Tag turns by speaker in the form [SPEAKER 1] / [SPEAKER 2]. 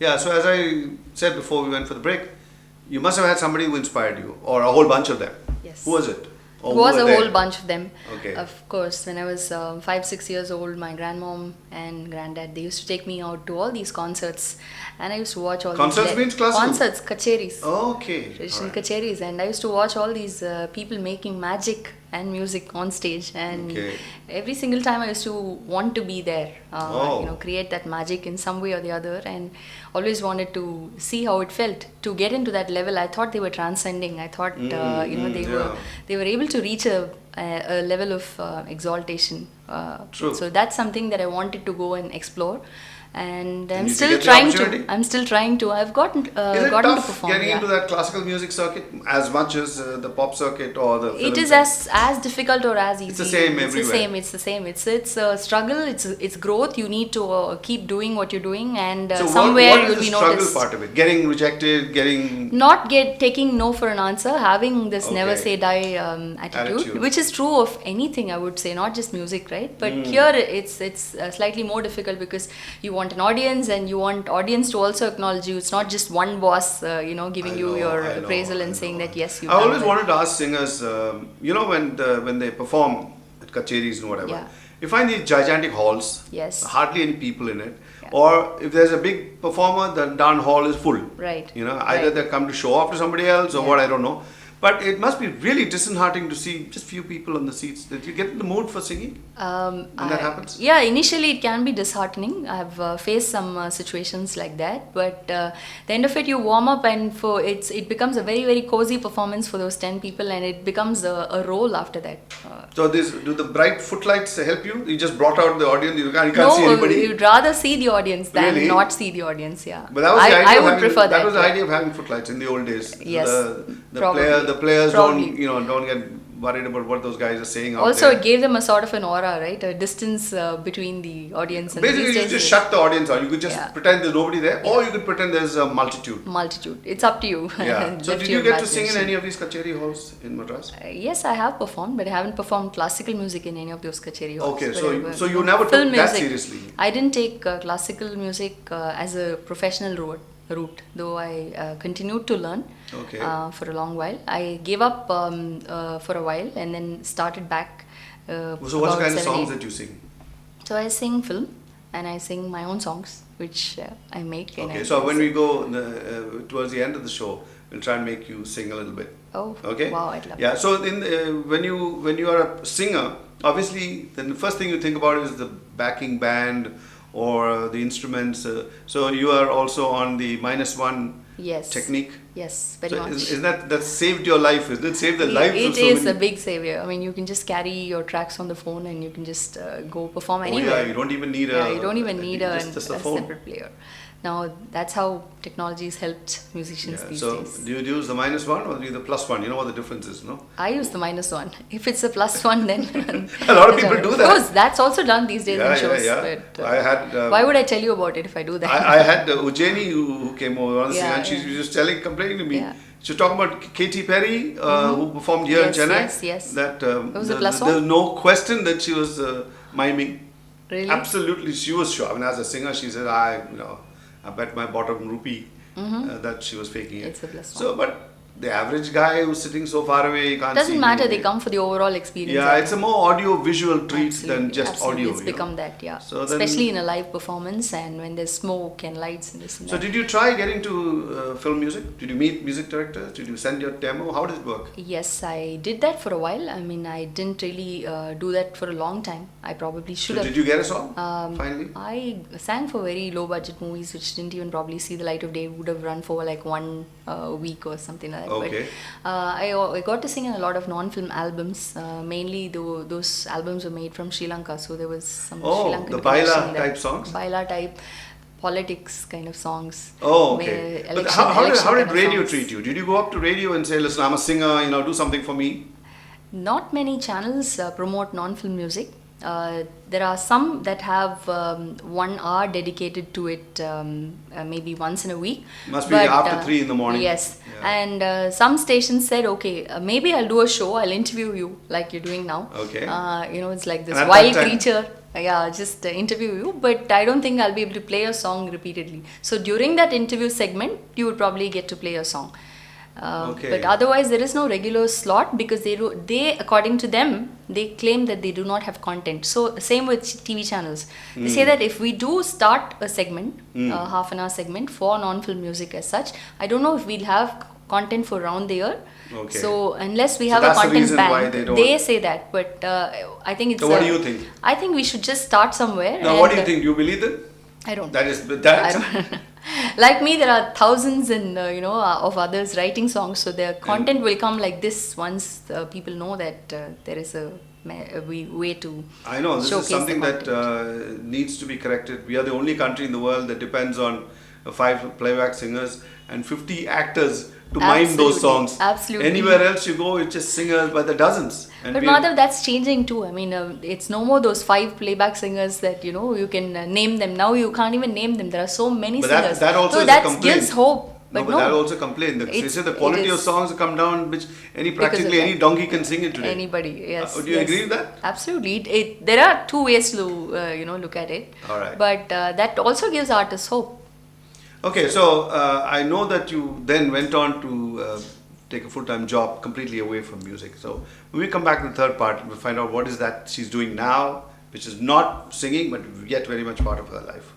[SPEAKER 1] Yeah, so as I said before we went for the break, you must have had somebody who inspired you, or a whole bunch of them.
[SPEAKER 2] Yes.
[SPEAKER 1] Who was it? Or
[SPEAKER 2] It
[SPEAKER 1] who
[SPEAKER 2] was
[SPEAKER 1] were
[SPEAKER 2] a
[SPEAKER 1] there?
[SPEAKER 2] whole bunch of them.
[SPEAKER 1] Okay.
[SPEAKER 2] Of course, when I was 5-6 years old, my grandmom and granddad, they used to take me out to all these concerts, and I used to watch all
[SPEAKER 1] Concerts
[SPEAKER 2] these
[SPEAKER 1] means classical?
[SPEAKER 2] concerts, kacheris.
[SPEAKER 1] Okay.
[SPEAKER 2] Traditional
[SPEAKER 1] Alright.
[SPEAKER 2] kacheris, and I used to watch all these people making magic and music on stage, and
[SPEAKER 1] Okay.
[SPEAKER 2] every single time I used to want to be there,
[SPEAKER 1] Oh.
[SPEAKER 2] create that magic in some way or the other, and always wanted to see how it felt to get into that level. I thought they were transcending. I thought they were able to reach a level of exaltation.
[SPEAKER 1] True.
[SPEAKER 2] So that's something that I wanted to go and explore. And I'm
[SPEAKER 1] did you
[SPEAKER 2] still
[SPEAKER 1] get the
[SPEAKER 2] trying to.
[SPEAKER 1] opportunity?
[SPEAKER 2] I'm still trying to. I've gotten
[SPEAKER 1] Is it
[SPEAKER 2] gotten to
[SPEAKER 1] tough
[SPEAKER 2] perform.
[SPEAKER 1] getting
[SPEAKER 2] Yeah.
[SPEAKER 1] into that classical music circuit as much as the pop circuit or the film
[SPEAKER 2] It is
[SPEAKER 1] circuit?
[SPEAKER 2] as difficult or as easy.
[SPEAKER 1] It's the same everywhere.
[SPEAKER 2] It's the same. It's a struggle. It's growth. You need to keep doing what you're doing, and
[SPEAKER 1] So
[SPEAKER 2] somewhere
[SPEAKER 1] what
[SPEAKER 2] you'll
[SPEAKER 1] is
[SPEAKER 2] be
[SPEAKER 1] the struggle
[SPEAKER 2] noticed.
[SPEAKER 1] part of it? Getting rejected, getting...
[SPEAKER 2] Not taking no for an answer, having this
[SPEAKER 1] Okay.
[SPEAKER 2] never say die attitude, which is true of anything, I would say, not just music, right? But here it's slightly more difficult because you want an audience and you want audience to also acknowledge you. It's not just one boss, giving you your appraisal and saying that yes, you.
[SPEAKER 1] I always wanted to ask singers, when they perform at kacheris and whatever,
[SPEAKER 2] Yeah.
[SPEAKER 1] you find these gigantic halls,
[SPEAKER 2] Yes.
[SPEAKER 1] hardly any people in it,
[SPEAKER 2] Yeah.
[SPEAKER 1] or if there's a big performer, the darn hall is full.
[SPEAKER 2] Right.
[SPEAKER 1] Either
[SPEAKER 2] Right.
[SPEAKER 1] they come to show off to somebody else or
[SPEAKER 2] Yeah.
[SPEAKER 1] what, I don't know. But it must be really disheartening to see just few people on the seats. That you get in the mood for singing when that happens?
[SPEAKER 2] Yeah, initially it can be disheartening. I've faced some situations like that, but the end of it, you warm up, and it becomes a very, very cozy performance for those 10 people, and it becomes a role after that.
[SPEAKER 1] So do the bright footlights help you? You just brought out the audience. You can't
[SPEAKER 2] No,
[SPEAKER 1] see anybody.
[SPEAKER 2] you'd rather see the audience than
[SPEAKER 1] Really?
[SPEAKER 2] not see the audience. Yeah,
[SPEAKER 1] But that was the idea
[SPEAKER 2] I
[SPEAKER 1] of
[SPEAKER 2] would
[SPEAKER 1] having,
[SPEAKER 2] prefer that.
[SPEAKER 1] That was the
[SPEAKER 2] yeah.
[SPEAKER 1] idea of having footlights in the old days.
[SPEAKER 2] Yes,
[SPEAKER 1] The
[SPEAKER 2] probably.
[SPEAKER 1] players
[SPEAKER 2] Probably.
[SPEAKER 1] don't get worried about what those guys are saying out
[SPEAKER 2] Also,
[SPEAKER 1] there.
[SPEAKER 2] it gave them a sort of an aura, right? A distance between the audience and
[SPEAKER 1] Basically,
[SPEAKER 2] these
[SPEAKER 1] you
[SPEAKER 2] days
[SPEAKER 1] just
[SPEAKER 2] it's
[SPEAKER 1] shut the audience out. You could just
[SPEAKER 2] Yeah.
[SPEAKER 1] pretend there's nobody there, or you could pretend there's a multitude.
[SPEAKER 2] multitude. It's up to you.
[SPEAKER 1] Yeah. So
[SPEAKER 2] Left
[SPEAKER 1] did
[SPEAKER 2] your
[SPEAKER 1] you get to sing in
[SPEAKER 2] imagination.
[SPEAKER 1] any of these kacheri halls in Madras?
[SPEAKER 2] Yes, I have performed, but I haven't performed classical music in any of those kacheri halls.
[SPEAKER 1] Okay,
[SPEAKER 2] But
[SPEAKER 1] so
[SPEAKER 2] I
[SPEAKER 1] you-
[SPEAKER 2] was-
[SPEAKER 1] so you never took
[SPEAKER 2] film
[SPEAKER 1] that
[SPEAKER 2] music.
[SPEAKER 1] seriously?
[SPEAKER 2] I didn't take classical music as a professional route, though I continued to learn
[SPEAKER 1] Okay.
[SPEAKER 2] for a long while. I gave up for a while and then started back.
[SPEAKER 1] So what's the kind of songs that you sing?
[SPEAKER 2] So I sing film and I sing my own songs, which I make. And
[SPEAKER 1] Okay,
[SPEAKER 2] I
[SPEAKER 1] so when we go towards the end of the show, we'll try and make you sing a little bit.
[SPEAKER 2] Oh,
[SPEAKER 1] Okay.
[SPEAKER 2] wow, I'd love
[SPEAKER 1] Yeah. So when you are a singer, obviously, then the first thing you think about is the backing band or the instruments. So you are also on the -1
[SPEAKER 2] Yes.
[SPEAKER 1] technique.
[SPEAKER 2] Yes, very much.
[SPEAKER 1] Isn't that saved your life? Isn't it saved the lives of
[SPEAKER 2] It
[SPEAKER 1] so
[SPEAKER 2] is
[SPEAKER 1] many?
[SPEAKER 2] a big savior. I mean, you can just carry your tracks on the phone and you can just go perform
[SPEAKER 1] Oh
[SPEAKER 2] anywhere.
[SPEAKER 1] yeah, you don't even need
[SPEAKER 2] you don't even need a
[SPEAKER 1] just a phone.
[SPEAKER 2] separate player. Now, that's how technology has helped musicians
[SPEAKER 1] Yeah.
[SPEAKER 2] these
[SPEAKER 1] So
[SPEAKER 2] days.
[SPEAKER 1] do you use the -1 or do you use the +1? You know what the difference is, no?
[SPEAKER 2] I use the -1. If it's a +1, then
[SPEAKER 1] A lot of people do that.
[SPEAKER 2] Of course, that's also done these days in shows.
[SPEAKER 1] Yeah.
[SPEAKER 2] But,
[SPEAKER 1] I had.
[SPEAKER 2] why would I tell you about it if I do that?
[SPEAKER 1] I had Ujjaini who came over on the
[SPEAKER 2] Yeah,
[SPEAKER 1] scene, and she
[SPEAKER 2] yeah.
[SPEAKER 1] was just complaining to me.
[SPEAKER 2] Yeah.
[SPEAKER 1] She was talking about Katy Perry, who performed here in
[SPEAKER 2] Yes,
[SPEAKER 1] Chennai.
[SPEAKER 2] yes.
[SPEAKER 1] That
[SPEAKER 2] It was a +1?
[SPEAKER 1] there's no question that she was miming.
[SPEAKER 2] Really?
[SPEAKER 1] Absolutely, she was sure. I mean, as a singer, she said, I bet my bottom rupee that she was faking it.
[SPEAKER 2] It's a +1.
[SPEAKER 1] So, but the average guy who's sitting so far away, you can't see
[SPEAKER 2] Doesn't matter, they
[SPEAKER 1] him.
[SPEAKER 2] come for the overall experience.
[SPEAKER 1] Yeah, it's a more audio visual treat than
[SPEAKER 2] Absolutely,
[SPEAKER 1] just
[SPEAKER 2] absolutely.
[SPEAKER 1] audio.
[SPEAKER 2] It's
[SPEAKER 1] you know.
[SPEAKER 2] become that, yeah.
[SPEAKER 1] So then-
[SPEAKER 2] Especially in a live performance and when there's smoke and lights and this and
[SPEAKER 1] So
[SPEAKER 2] that.
[SPEAKER 1] did you try getting to film music? Did you meet music directors? Did you send your demo? How did it work?
[SPEAKER 2] Yes, I did that for a while. I mean, I didn't really do that for a long time. I probably should
[SPEAKER 1] So
[SPEAKER 2] have.
[SPEAKER 1] did you get a song finally?
[SPEAKER 2] I sang for very low budget movies which didn't even probably see the light of day, would have run for like 1 week or something like that.
[SPEAKER 1] Okay.
[SPEAKER 2] But I got to sing in a lot of non-film albums. Mainly those albums were made from Sri Lanka, so there was some Sri
[SPEAKER 1] Oh,
[SPEAKER 2] Lankan
[SPEAKER 1] the Baila
[SPEAKER 2] connection there.
[SPEAKER 1] type songs?
[SPEAKER 2] Baila type, politics kind of songs.
[SPEAKER 1] Oh, okay. But
[SPEAKER 2] Election
[SPEAKER 1] how
[SPEAKER 2] kind
[SPEAKER 1] did
[SPEAKER 2] of
[SPEAKER 1] radio
[SPEAKER 2] songs.
[SPEAKER 1] treat you? Did you go up to radio and say, listen, I'm a singer, do something for me?
[SPEAKER 2] Not many channels promote non-film music. There are some that have 1 hour dedicated to it, maybe once in a week.
[SPEAKER 1] Must be after 3 in the morning.
[SPEAKER 2] Yes.
[SPEAKER 1] Yeah.
[SPEAKER 2] And some stations said, okay, maybe I'll do a show, I'll interview you like you're doing now.
[SPEAKER 1] Okay.
[SPEAKER 2] It's like this
[SPEAKER 1] And at
[SPEAKER 2] wild
[SPEAKER 1] that time-
[SPEAKER 2] creature. Yeah, just interview you, but I don't think I'll be able to play a song repeatedly. So during that interview segment, you would probably get to play a song.
[SPEAKER 1] Okay.
[SPEAKER 2] But otherwise, there is no regular slot because they according to them, they claim that they do not have content. So same with TV channels. They say that if we do start a segment, a half an hour segment for non-film music as such, I don't know if we'll have content for around the year.
[SPEAKER 1] Okay.
[SPEAKER 2] So unless we
[SPEAKER 1] So
[SPEAKER 2] have a
[SPEAKER 1] that's the
[SPEAKER 2] content
[SPEAKER 1] reason why
[SPEAKER 2] bank,
[SPEAKER 1] they don't-
[SPEAKER 2] they say that. But I think it's.
[SPEAKER 1] So what do you think?
[SPEAKER 2] I think we should just start somewhere.
[SPEAKER 1] Now, what do you think? Do you believe them?
[SPEAKER 2] I don't.
[SPEAKER 1] That is
[SPEAKER 2] I
[SPEAKER 1] that.
[SPEAKER 2] don't. Like me, there are thousands and of others writing songs, so their content will come like this once people know that there is a way to.
[SPEAKER 1] I know this is
[SPEAKER 2] showcase
[SPEAKER 1] something
[SPEAKER 2] the
[SPEAKER 1] that
[SPEAKER 2] content.
[SPEAKER 1] needs to be corrected. We are the only country in the world that depends on 5 playback singers and 50 actors to mime those
[SPEAKER 2] Absolutely,
[SPEAKER 1] songs.
[SPEAKER 2] absolutely.
[SPEAKER 1] Anywhere else you go, it's just singers by the dozens. And
[SPEAKER 2] But Madhav, that's changing too. I mean, it's no more those 5 playback singers that you can name them. Now you can't even name them. There are so many
[SPEAKER 1] But
[SPEAKER 2] singers.
[SPEAKER 1] that also
[SPEAKER 2] so
[SPEAKER 1] is a
[SPEAKER 2] that
[SPEAKER 1] complaint.
[SPEAKER 2] gives hope. But
[SPEAKER 1] But that also complain. They
[SPEAKER 2] It's-
[SPEAKER 1] say the quality
[SPEAKER 2] it
[SPEAKER 1] of
[SPEAKER 2] is.
[SPEAKER 1] songs have come down, which
[SPEAKER 2] Because
[SPEAKER 1] practically
[SPEAKER 2] of
[SPEAKER 1] any
[SPEAKER 2] that.
[SPEAKER 1] donkey can sing it today.
[SPEAKER 2] Anybody, yes.
[SPEAKER 1] Do you
[SPEAKER 2] yes.
[SPEAKER 1] agree with that?
[SPEAKER 2] Absolutely. There are 2 ways to look at it.
[SPEAKER 1] All right.
[SPEAKER 2] But that also gives artists hope.
[SPEAKER 1] Okay, so I know that you then went on to take a full-time job completely away from music. So when we come back to the third part, we'll find out what is that she's doing now, which is not singing, but yet very much part of her life.